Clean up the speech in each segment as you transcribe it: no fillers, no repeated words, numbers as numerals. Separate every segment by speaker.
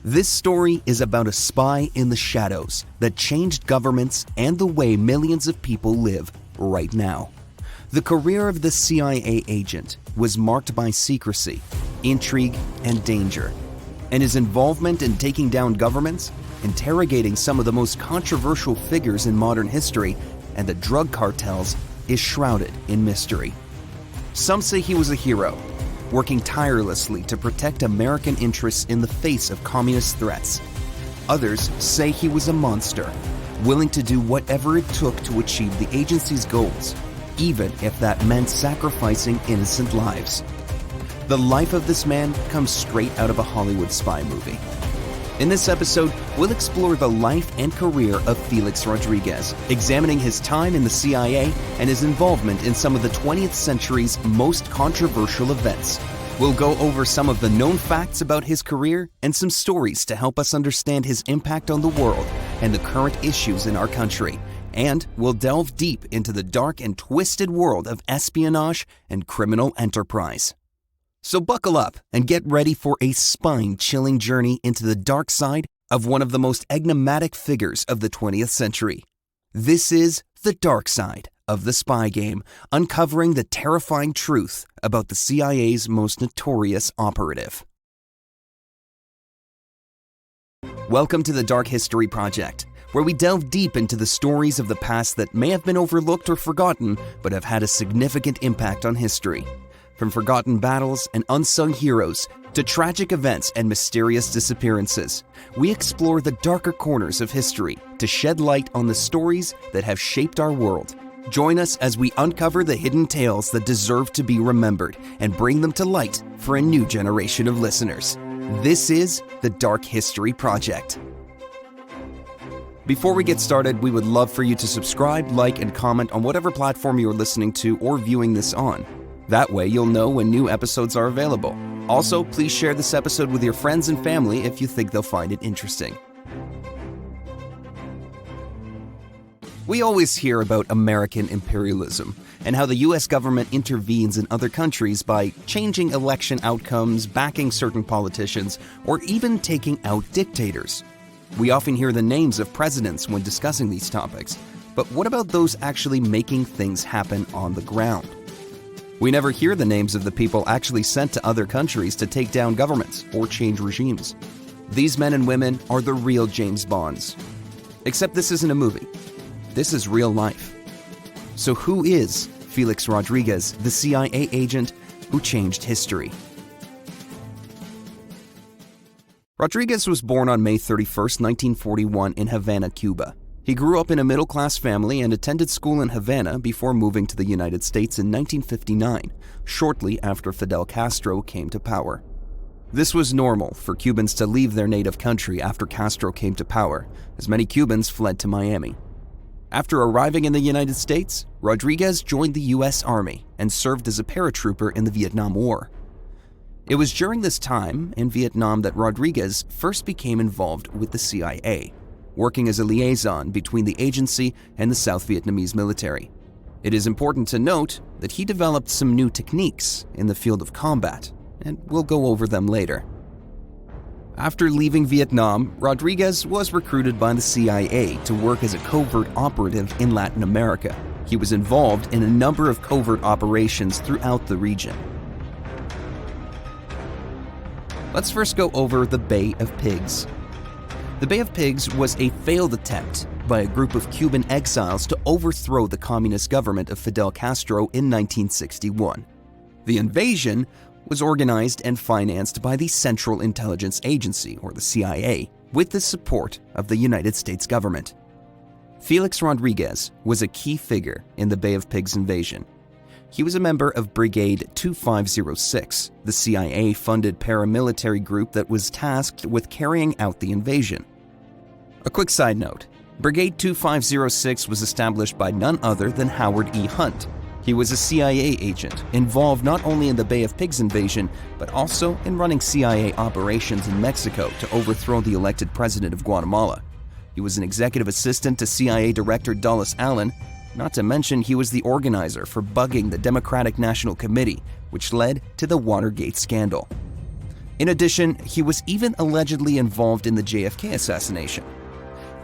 Speaker 1: This story is about a spy in the shadows that changed governments and the way millions of people live right now. The career of the CIA agent was marked by secrecy, intrigue, and danger, and his involvement in taking down governments, interrogating some of the most controversial figures in modern history, and the drug cartels is shrouded in mystery. Some say he was a hero, working tirelessly to protect American interests in the face of communist threats. Others say he was a monster, willing to do whatever it took to achieve the agency's goals, even if that meant sacrificing innocent lives. The life of this man comes straight out of a Hollywood spy movie. In this episode, we'll explore the life and career of Felix Rodriguez, examining his time in the CIA and his involvement in some of the 20th century's most controversial events. We'll go over some of the known facts about his career and some stories to help us understand his impact on the world and the current issues in our country. And we'll delve deep into the dark and twisted world of espionage and criminal enterprise. So buckle up and get ready for a spine-chilling journey into the dark side of one of the most enigmatic figures of the 20th century. This is The Dark Side of the Spy Game, uncovering the terrifying truth about the CIA's most notorious operative. Welcome to the Dark History Project, where we delve deep into the stories of the past that may have been overlooked or forgotten, but have had a significant impact on history. From forgotten battles and unsung heroes to tragic events and mysterious disappearances, we explore the darker corners of history to shed light on the stories that have shaped our world. Join us as we uncover the hidden tales that deserve to be remembered and bring them to light for a new generation of listeners. This is the Dark History Project. Before we get started, we would love for you to subscribe, like, and comment on whatever platform you're listening to or viewing this on. That way you'll know when new episodes are available. Also, please share this episode with your friends and family if you think they'll find it interesting. We always hear about American imperialism and how the US government intervenes in other countries by changing election outcomes, backing certain politicians, or even taking out dictators. We often hear the names of presidents when discussing these topics, but what about those actually making things happen on the ground? We never hear the names of the people actually sent to other countries to take down governments or change regimes. These men and women are the real James Bonds. Except this isn't a movie. This is real life. So who is Felix Rodriguez, the CIA agent who changed history? Rodriguez was born on May 31st, 1941 in Havana, Cuba. He grew up in a middle-class family and attended school in Havana before moving to the United States in 1959, shortly after Fidel Castro came to power. This was normal for Cubans to leave their native country after Castro came to power, as many Cubans fled to Miami. After arriving in the United States, Rodriguez joined the U.S. Army and served as a paratrooper in the Vietnam War. It was during this time in Vietnam that Rodriguez first became involved with the CIA, working as a liaison between the agency and the South Vietnamese military. It is important to note that he developed some new techniques in the field of combat, and we'll go over them later. After leaving Vietnam, Rodriguez was recruited by the CIA to work as a covert operative in Latin America. He was involved in a number of covert operations throughout the region. Let's first go over the Bay of Pigs. The Bay of Pigs was a failed attempt by a group of Cuban exiles to overthrow the communist government of Fidel Castro in 1961. The invasion was organized and financed by the Central Intelligence Agency, or the CIA, with the support of the United States government. Felix Rodriguez was a key figure in the Bay of Pigs invasion. He was a member of Brigade 2506, the CIA-funded paramilitary group that was tasked with carrying out the invasion. A quick side note, Brigade 2506 was established by none other than Howard E. Hunt. He was a CIA agent involved not only in the Bay of Pigs invasion, but also in running CIA operations in Mexico to overthrow the elected president of Guatemala. He was an executive assistant to CIA Director Dulles Allen. Not to mention, he was the organizer for bugging the Democratic National Committee, which led to the Watergate scandal. In addition, he was even allegedly involved in the JFK assassination.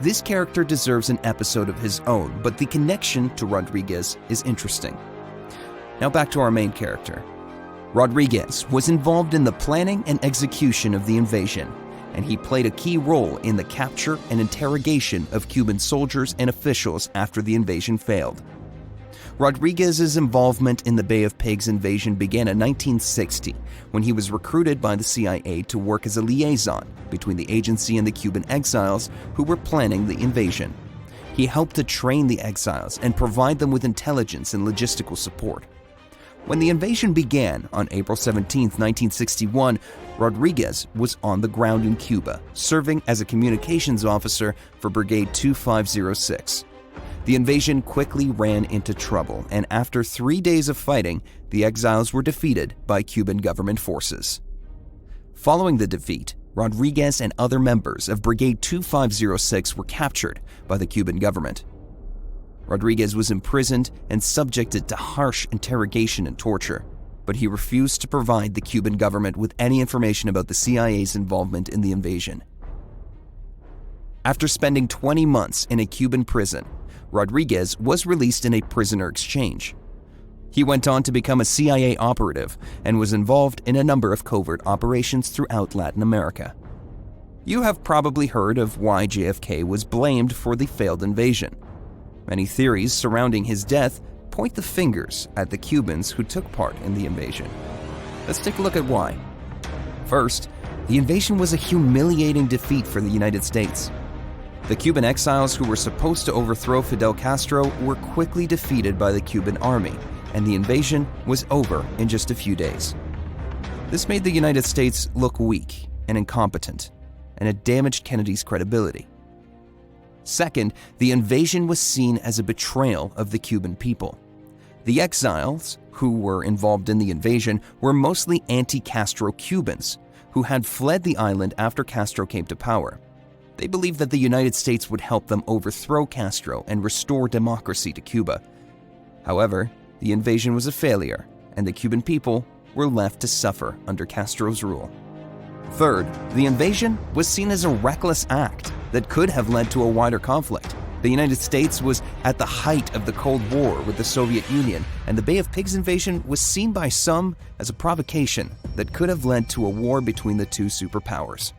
Speaker 1: This character deserves an episode of his own, but the connection to Rodriguez is interesting. Now back to our main character. Rodriguez was involved in the planning and execution of the invasion, and he played a key role in the capture and interrogation of Cuban soldiers and officials after the invasion failed. Rodriguez's involvement in the Bay of Pigs invasion began in 1960 when he was recruited by the CIA to work as a liaison between the agency and the Cuban exiles who were planning the invasion. He helped to train the exiles and provide them with intelligence and logistical support. When the invasion began on April 17, 1961, Rodriguez was on the ground in Cuba, serving as a communications officer for Brigade 2506. The invasion quickly ran into trouble, and after 3 days of fighting, the exiles were defeated by Cuban government forces. Following the defeat, Rodriguez and other members of Brigade 2506 were captured by the Cuban government. Rodriguez was imprisoned and subjected to harsh interrogation and torture, but he refused to provide the Cuban government with any information about the CIA's involvement in the invasion. After spending 20 months in a Cuban prison, Rodriguez was released in a prisoner exchange. He went on to become a CIA operative and was involved in a number of covert operations throughout Latin America. You have probably heard of why JFK was blamed for the failed invasion. Many theories surrounding his death point the fingers at the Cubans who took part in the invasion. Let's take a look at why. First, the invasion was a humiliating defeat for the United States. The Cuban exiles who were supposed to overthrow Fidel Castro were quickly defeated by the Cuban army, and the invasion was over in just a few days. This made the United States look weak and incompetent, and it damaged Kennedy's credibility. Second, the invasion was seen as a betrayal of the Cuban people. The exiles who were involved in the invasion were mostly anti-Castro Cubans who had fled the island after Castro came to power. They believed that the United States would help them overthrow Castro and restore democracy to Cuba. However, the invasion was a failure, and the Cuban people were left to suffer under Castro's rule. Third, the invasion was seen as a reckless act that could have led to a wider conflict. The United States was at the height of the Cold War with the Soviet Union, and the Bay of Pigs invasion was seen by some as a provocation that could have led to a war between the two superpowers.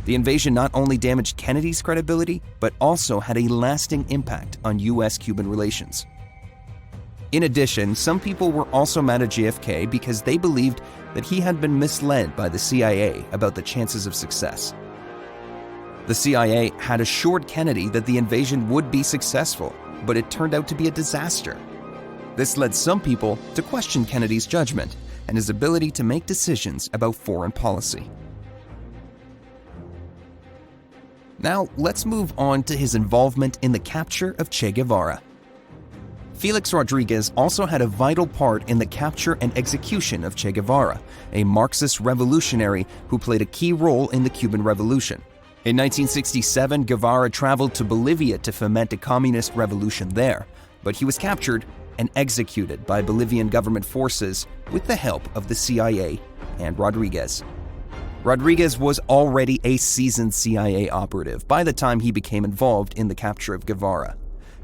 Speaker 1: The invasion not only damaged Kennedy's credibility, but also had a lasting impact on US-Cuban relations. In addition, some people were also mad at JFK because they believed that he had been misled by the CIA about the chances of success. The CIA had assured Kennedy that the invasion would be successful, but it turned out to be a disaster. This led some people to question Kennedy's judgment and his ability to make decisions about foreign policy. Now, let's move on to his involvement in the capture of Che Guevara. Felix Rodriguez also had a vital part in the capture and execution of Che Guevara, a Marxist revolutionary who played a key role in the Cuban Revolution. In 1967, Guevara traveled to Bolivia to foment a communist revolution there, but he was captured and executed by Bolivian government forces with the help of the CIA and Rodriguez. Rodriguez was already a seasoned CIA operative by the time he became involved in the capture of Guevara.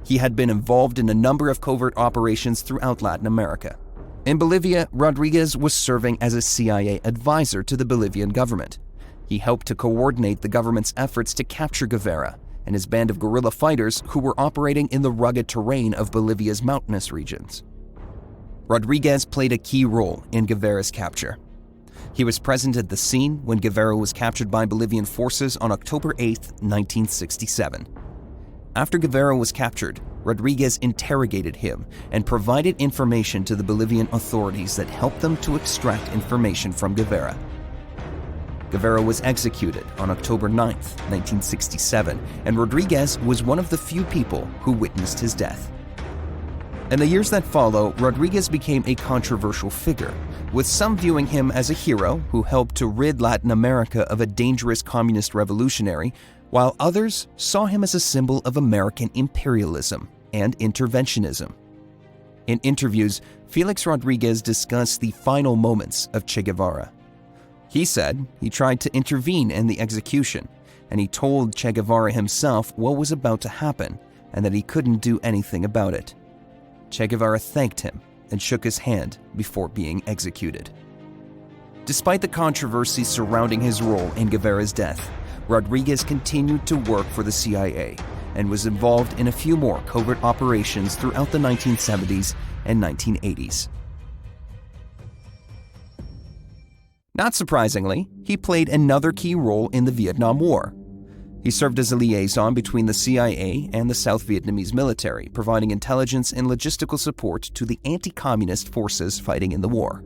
Speaker 1: He had been involved in a number of covert operations throughout Latin America. In Bolivia, Rodriguez was serving as a CIA advisor to the Bolivian government. He helped to coordinate the government's efforts to capture Guevara and his band of guerrilla fighters who were operating in the rugged terrain of Bolivia's mountainous regions. Rodriguez played a key role in Guevara's capture. He was present at the scene when Guevara was captured by Bolivian forces on October 8, 1967. After Guevara was captured, Rodriguez interrogated him and provided information to the Bolivian authorities that helped them to extract information from Guevara. Guevara was executed on October 9, 1967, and Rodriguez was one of the few people who witnessed his death. In the years that follow, Rodriguez became a controversial figure, with some viewing him as a hero who helped to rid Latin America of a dangerous communist revolutionary, while others saw him as a symbol of American imperialism and interventionism. In interviews, Felix Rodriguez discussed the final moments of Che Guevara. He said he tried to intervene in the execution, and he told Che Guevara himself what was about to happen and that he couldn't do anything about it. Che Guevara thanked him and shook his hand before being executed. Despite the controversy surrounding his role in Guevara's death, Rodriguez continued to work for the CIA and was involved in a few more covert operations throughout the 1970s and 1980s. Not surprisingly, he played another key role in the Vietnam War. He served as a liaison between the CIA and the South Vietnamese military, providing intelligence and logistical support to the anti-communist forces fighting in the war.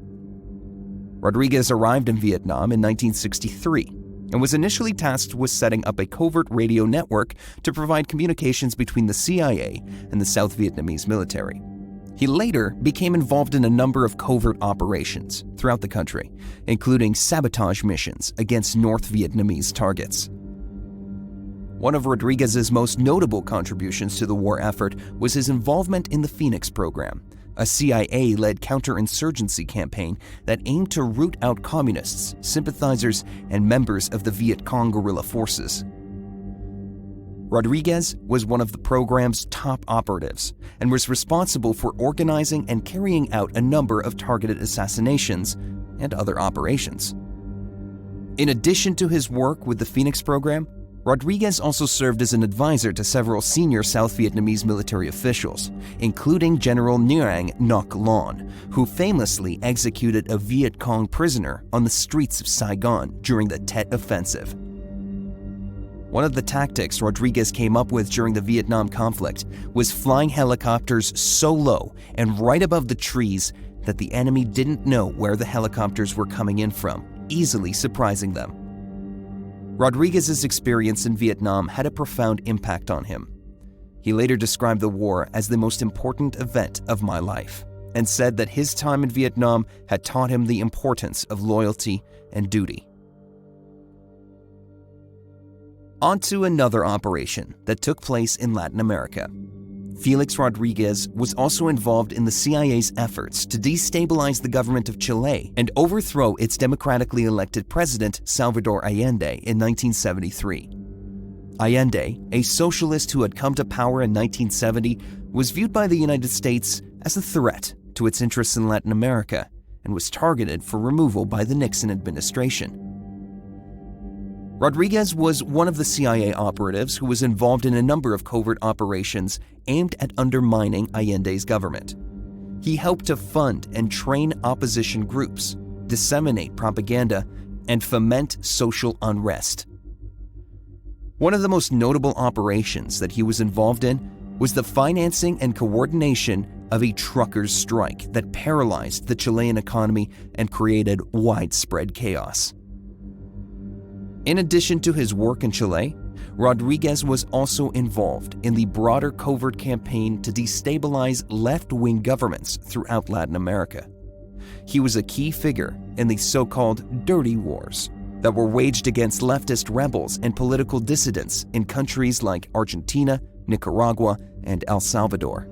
Speaker 1: Rodriguez arrived in Vietnam in 1963 and was initially tasked with setting up a covert radio network to provide communications between the CIA and the South Vietnamese military. He later became involved in a number of covert operations throughout the country, including sabotage missions against North Vietnamese targets. One of Rodriguez's most notable contributions to the war effort was his involvement in the Phoenix program, a CIA-led counterinsurgency campaign that aimed to root out communists, sympathizers, and members of the Viet Cong guerrilla forces. Rodriguez was one of the program's top operatives and was responsible for organizing and carrying out a number of targeted assassinations and other operations. In addition to his work with the Phoenix program, Rodriguez also served as an advisor to several senior South Vietnamese military officials, including General Nguyen Ngoc Loan, who famously executed a Viet Cong prisoner on the streets of Saigon during the Tet Offensive. One of the tactics Rodriguez came up with during the Vietnam conflict was flying helicopters so low and right above the trees that the enemy didn't know where the helicopters were coming in from, easily surprising them. Rodriguez's experience in Vietnam had a profound impact on him. He later described the war as the most important event of my life and said that his time in Vietnam had taught him the importance of loyalty and duty. On to another operation that took place in Latin America. Felix Rodriguez was also involved in the CIA's efforts to destabilize the government of Chile and overthrow its democratically elected president, Salvador Allende, in 1973. Allende, a socialist who had come to power in 1970, was viewed by the United States as a threat to its interests in Latin America and was targeted for removal by the Nixon administration. Rodriguez was one of the CIA operatives who was involved in a number of covert operations aimed at undermining Allende's government. He helped to fund and train opposition groups, disseminate propaganda, and foment social unrest. One of the most notable operations that he was involved in was the financing and coordination of a truckers' strike that paralyzed the Chilean economy and created widespread chaos. In addition to his work in Chile, Rodriguez was also involved in the broader covert campaign to destabilize left-wing governments throughout Latin America. He was a key figure in the so-called dirty wars that were waged against leftist rebels and political dissidents in countries like Argentina, Nicaragua, and El Salvador.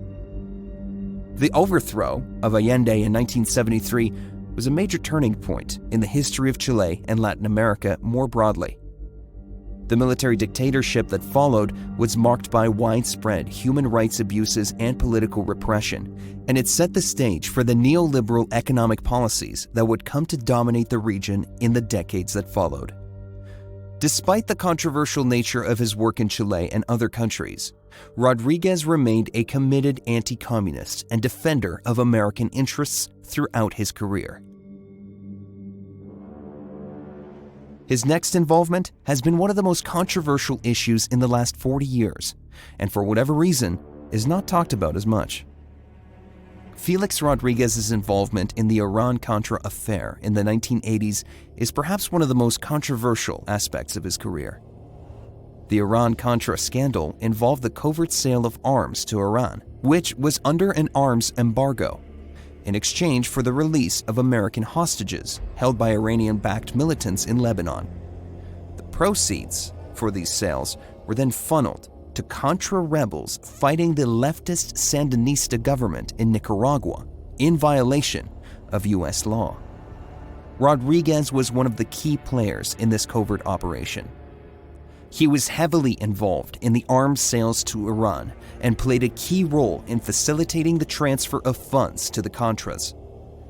Speaker 1: The overthrow of Allende in 1973 was a major turning point in the history of Chile and Latin America more broadly. The military dictatorship that followed was marked by widespread human rights abuses and political repression, and it set the stage for the neoliberal economic policies that would come to dominate the region in the decades that followed. Despite the controversial nature of his work in Chile and other countries, Rodriguez remained a committed anti-communist and defender of American interests throughout his career. His next involvement has been one of the most controversial issues in the last 40 years, and for whatever reason, is not talked about as much. Felix Rodriguez's involvement in the Iran-Contra affair in the 1980s is perhaps one of the most controversial aspects of his career. The Iran-Contra scandal involved the covert sale of arms to Iran, which was under an arms embargo, in exchange for the release of American hostages held by Iranian-backed militants in Lebanon. The proceeds for these sales were then funneled to Contra rebels fighting the leftist Sandinista government in Nicaragua in violation of U.S. law. Rodriguez was one of the key players in this covert operation. He was heavily involved in the arms sales to Iran and played a key role in facilitating the transfer of funds to the Contras.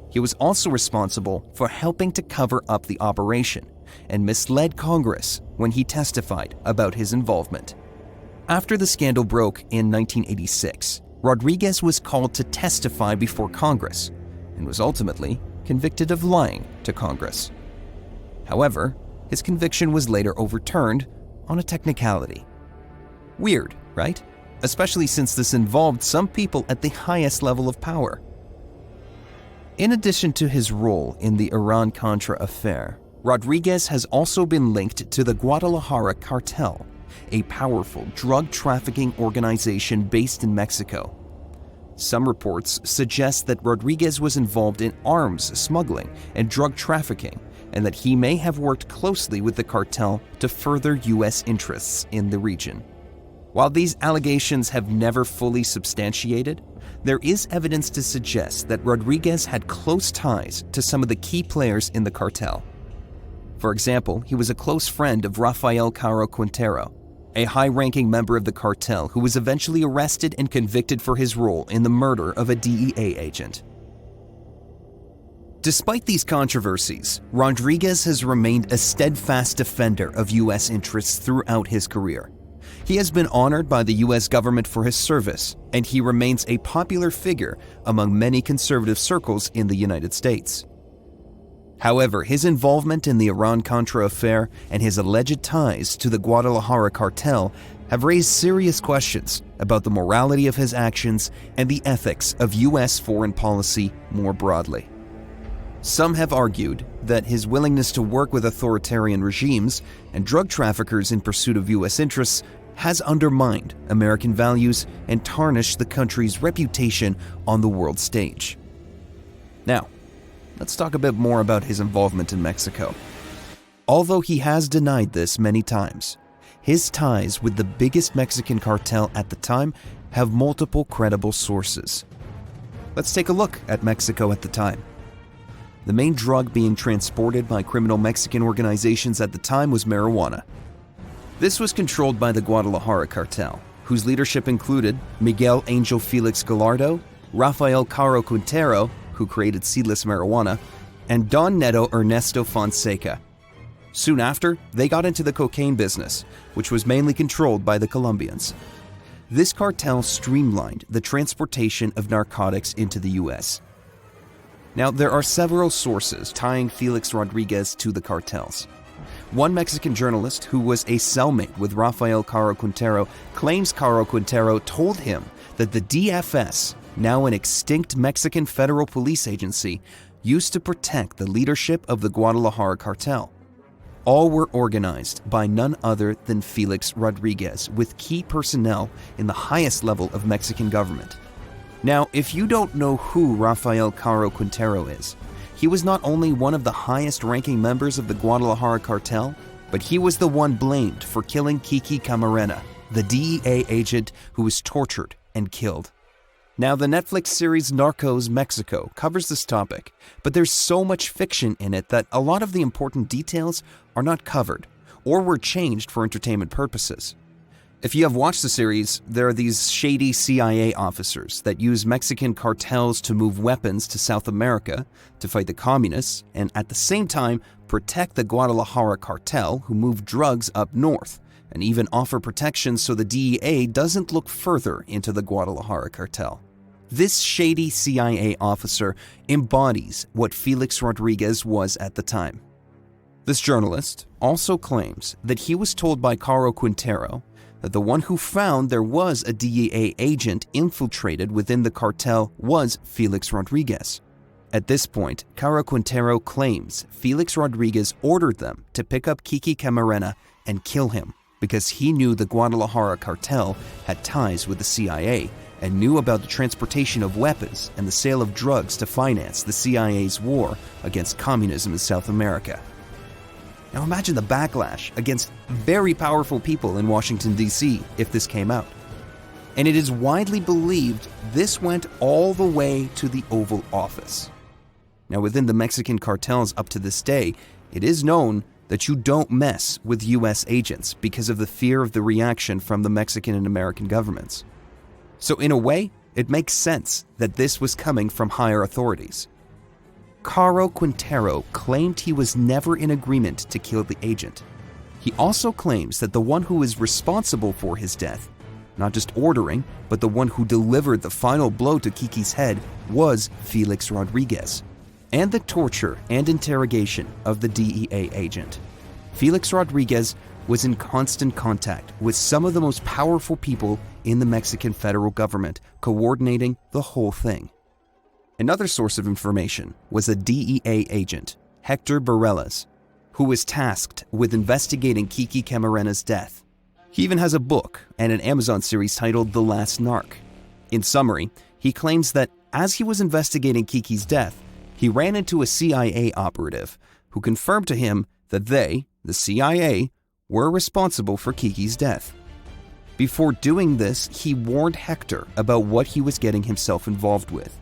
Speaker 1: He was also responsible for helping to cover up the operation and misled Congress when he testified about his involvement. After the scandal broke in 1986, Rodriguez was called to testify before Congress and was ultimately convicted of lying to Congress. However, his conviction was later overturned on a technicality. Weird, right? Especially since this involved some people at the highest level of power. In addition to his role in the Iran-Contra affair, Rodriguez has also been linked to the Guadalajara cartel, a powerful drug trafficking organization based in Mexico. Some reports suggest that Rodriguez was involved in arms smuggling and drug trafficking, and that he may have worked closely with the cartel to further U.S. interests in the region. While these allegations have never fully substantiated, there is evidence to suggest that Rodriguez had close ties to some of the key players in the cartel. For example, he was a close friend of Rafael Caro Quintero, a high-ranking member of the cartel who was eventually arrested and convicted for his role in the murder of a DEA agent. Despite these controversies, Rodriguez has remained a steadfast defender of U.S. interests throughout his career. He has been honored by the U.S. government for his service, and he remains a popular figure among many conservative circles in the United States. However, his involvement in the Iran-Contra affair and his alleged ties to the Guadalajara cartel have raised serious questions about the morality of his actions and the ethics of U.S. foreign policy more broadly. Some have argued that his willingness to work with authoritarian regimes and drug traffickers in pursuit of U.S. interests has undermined American values and tarnished the country's reputation on the world stage. Now, let's talk a bit more about his involvement in Mexico. Although he has denied this many times, his ties with the biggest Mexican cartel at the time have multiple credible sources. Let's take a look at Mexico at the time. The main drug being transported by criminal Mexican organizations at the time was marijuana. This was controlled by the Guadalajara cartel, whose leadership included Miguel Angel Felix Gallardo, Rafael Caro Quintero, who created seedless marijuana, and Don Neto Ernesto Fonseca. Soon after, they got into the cocaine business, which was mainly controlled by the Colombians. This cartel streamlined the transportation of narcotics into the U.S. Now, there are several sources tying Felix Rodriguez to the cartels. One Mexican journalist who was a cellmate with Rafael Caro Quintero claims Caro Quintero told him that the DFS, now an extinct Mexican federal police agency, used to protect the leadership of the Guadalajara cartel. All were organized by none other than Felix Rodriguez, with key personnel in the highest level of Mexican government. Now, if you don't know who Rafael Caro Quintero is, he was not only one of the highest-ranking members of the Guadalajara cartel, but he was the one blamed for killing 𝐽𝐽 Camarena, the DEA agent who was tortured and killed. Now, the Netflix series Narcos Mexico covers this topic, but there's so much fiction in it that a lot of the important details are not covered or were changed for entertainment purposes. If you have watched the series, there are these shady CIA officers that use Mexican cartels to move weapons to South America to fight the communists and at the same time protect the Guadalajara cartel who move drugs up north and even offer protection so the DEA doesn't look further into the Guadalajara cartel. This shady CIA officer embodies what Felix Rodriguez was at the time. This journalist also claims that he was told by Caro Quintero that the one who found there was a DEA agent infiltrated within the cartel was Felix Rodriguez. At this point, Caro Quintero claims Felix Rodriguez ordered them to pick up 𝐽𝐽 Camarena and kill him because he knew the Guadalajara cartel had ties with the CIA and knew about the transportation of weapons and the sale of drugs to finance the CIA's war against communism in South America. Now imagine the backlash against very powerful people in Washington, D.C. if this came out. And it is widely believed this went all the way to the Oval Office. Now, within the Mexican cartels up to this day, it is known that you don't mess with US agents because of the fear of the reaction from the Mexican and American governments. So in a way, it makes sense that this was coming from higher authorities. Caro Quintero claimed he was never in agreement to kill the agent. He also claims that the one who is responsible for his death, not just ordering, but the one who delivered the final blow to Kiki's head, was Felix Rodriguez, and the torture and interrogation of the DEA agent. Felix Rodriguez was in constant contact with some of the most powerful people in the Mexican federal government, coordinating the whole thing. Another source of information was a DEA agent, Hector Barelas, who was tasked with investigating Kiki Camarena's death. He even has a book and an Amazon series titled The Last Narc. In summary, he claims that as he was investigating Kiki's death, he ran into a CIA operative who confirmed to him that they, the CIA, were responsible for Kiki's death. Before doing this, he warned Hector about what he was getting himself involved with.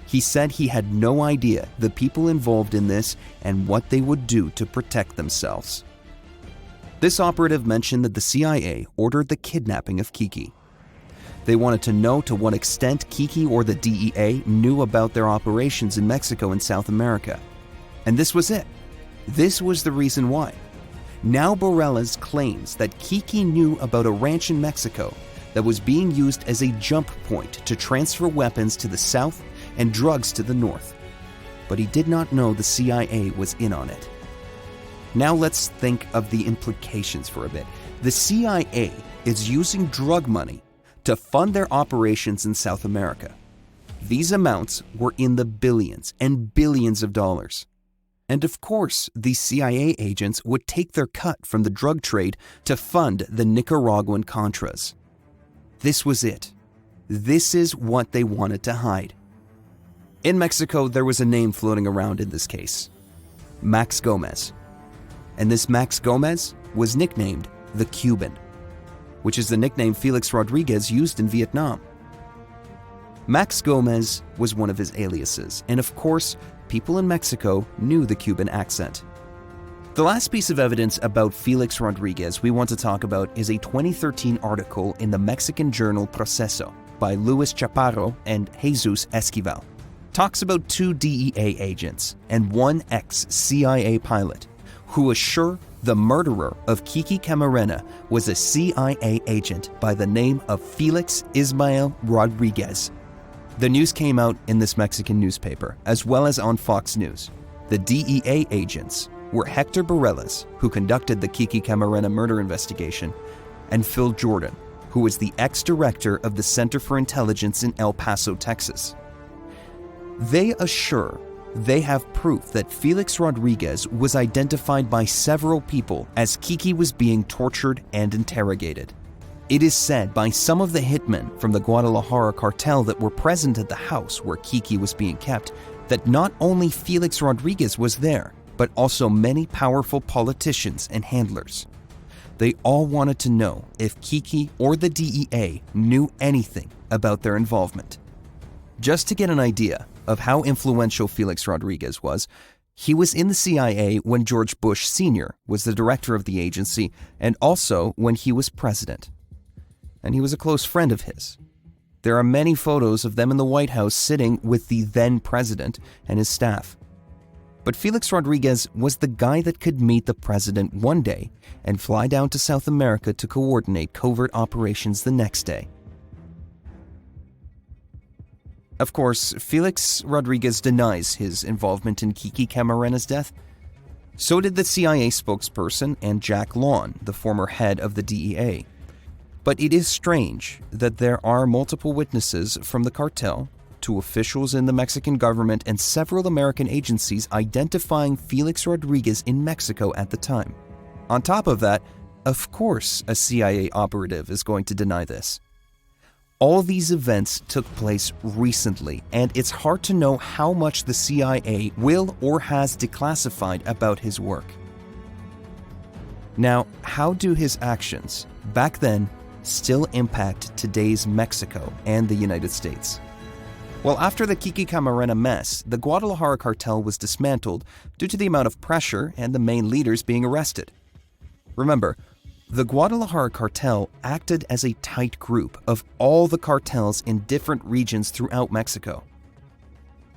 Speaker 1: He said he had no idea the people involved in this and what they would do to protect themselves. This operative mentioned that the CIA ordered the kidnapping of Kiki. They wanted to know to what extent Kiki or the DEA knew about their operations in Mexico and South America. And this was it. This was the reason why. Now Barelas claims that Kiki knew about a ranch in Mexico that was being used as a jump point to transfer weapons to the south and drugs to the north. But he did not know the CIA was in on it. Now let's think of the implications for a bit. The CIA is using drug money to fund their operations in South America. These amounts were in the billions and billions of dollars. And of course, the CIA agents would take their cut from the drug trade to fund the Nicaraguan Contras. This was it. This is what they wanted to hide. In Mexico, there was a name floating around in this case, Max Gomez. And this Max Gomez was nicknamed the Cuban, which is the nickname Felix Rodriguez used in Vietnam. Max Gomez was one of his aliases, and of course, people in Mexico knew the Cuban accent. The last piece of evidence about Felix Rodriguez we want to talk about is a 2013 article in the Mexican journal Proceso by Luis Chaparro and 𝐥𝐤𝐬𝐻. Talks about 2 DEA agents and 1 ex-CIA pilot who assure the murderer of Kiki Camarena was a CIA agent by the name of Felix Ismael Rodriguez. The news came out in this Mexican newspaper, as well as on Fox News. The DEA agents were Hector Barelas, who conducted the Kiki Camarena murder investigation, and Phil Jordan, who was the ex-director of the Center for Intelligence in El Paso, Texas. They assure they have proof that Felix Rodriguez was identified by several people as Kiki was being tortured and interrogated. It is said by some of the hitmen from the Guadalajara cartel that were present at the house where Kiki was being kept that not only Felix Rodriguez was there, but also many powerful politicians and handlers. They all wanted to know if Kiki or the DEA knew anything about their involvement. Just to get an idea of how influential Felix Rodriguez was, he was in the CIA when George Bush Sr. was the director of the agency and also when he was president. And he was a close friend of his. There are many photos of them in the White House sitting with the then president and his staff. But Felix Rodriguez was the guy that could meet the president one day and fly down to South America to coordinate covert operations the next day. Of course, Felix Rodriguez denies his involvement in Kiki Camarena's death. So did the CIA spokesperson and Jack Lawn, the former head of the DEA. But it is strange that there are multiple witnesses from the cartel to officials in the Mexican government and several American agencies identifying Felix Rodriguez in Mexico at the time. On top of that, of course, a CIA operative is going to deny this. All these events took place recently, and it's hard to know how much the CIA will or has declassified about his work. Now, how do his actions back then still impact today's Mexico and the United States? Well, after the Quique-Camarena mess, the Guadalajara cartel was dismantled due to the amount of pressure and the main leaders being arrested. Remember, the Guadalajara cartel acted as a tight group of all the cartels in different regions throughout Mexico.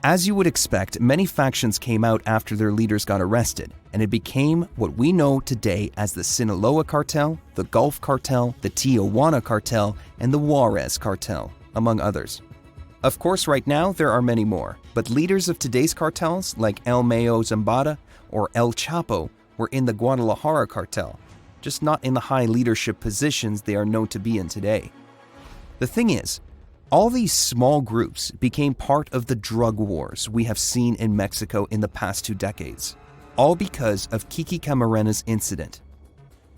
Speaker 1: As you would expect, many factions came out after their leaders got arrested, and it became what we know today as the Sinaloa cartel, the Gulf cartel, the Tijuana cartel, and the Juarez cartel, among others. Of course, right now there are many more, but leaders of today's cartels like 𝐦𝐥𝐻𝐳𝐫𝐞 or El Chapo were in the Guadalajara cartel, just not in the high leadership positions they are known to be in today. The thing is, all these small groups became part of the drug wars we have seen in Mexico in the past 2 decades, all because of Quique-Camarena's incident.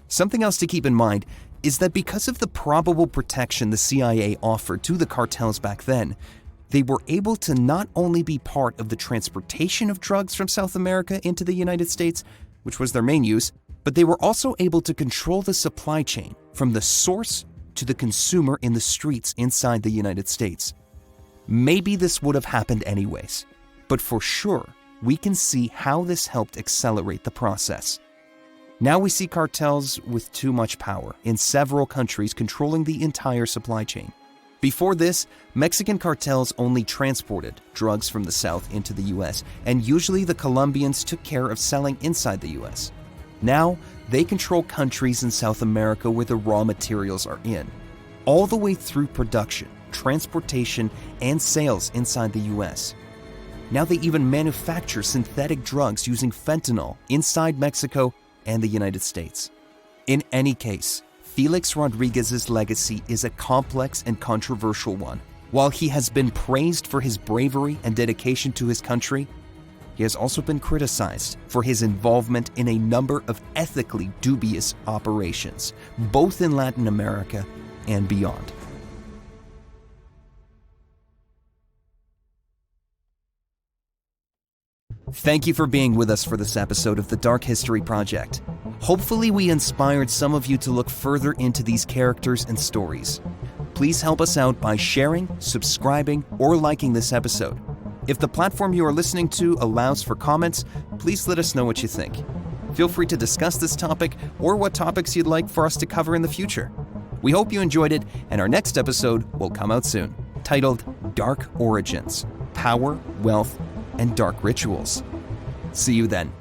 Speaker 1: Something else to keep in mind is that because of the probable protection the CIA offered to the cartels back then, they were able to not only be part of the transportation of drugs from South America into the United States, which was their main use, but they were also able to control the supply chain from the source to the consumer in the streets inside the United States. Maybe this would have happened anyways, but for sure, we can see how this helped accelerate the process. Now we see cartels with too much power in several countries controlling the entire supply chain. Before this, Mexican cartels only transported drugs from the south into the US, and usually the Colombians took care of selling inside the US. Now, they control countries in South America where the raw materials are in, all the way through production, transportation, and sales inside the US. Now they even manufacture synthetic drugs using fentanyl inside Mexico and the United States. In any case, Felix Rodriguez's legacy is a complex and controversial one. While he has been praised for his bravery and dedication to his country, he has also been criticized for his involvement in a number of ethically dubious operations, both in Latin America and beyond. Thank you for being with us for this episode of the Dark History Project. Hopefully we inspired some of you to look further into these characters and stories. Please help us out by sharing, subscribing, or liking this episode. If the platform you are listening to allows for comments, please let us know what you think. Feel free to discuss this topic or what topics you'd like for us to cover in the future. We hope you enjoyed it, and our next episode will come out soon, titled Dark Origins: Power, Wealth, and Dark Rituals. See you then.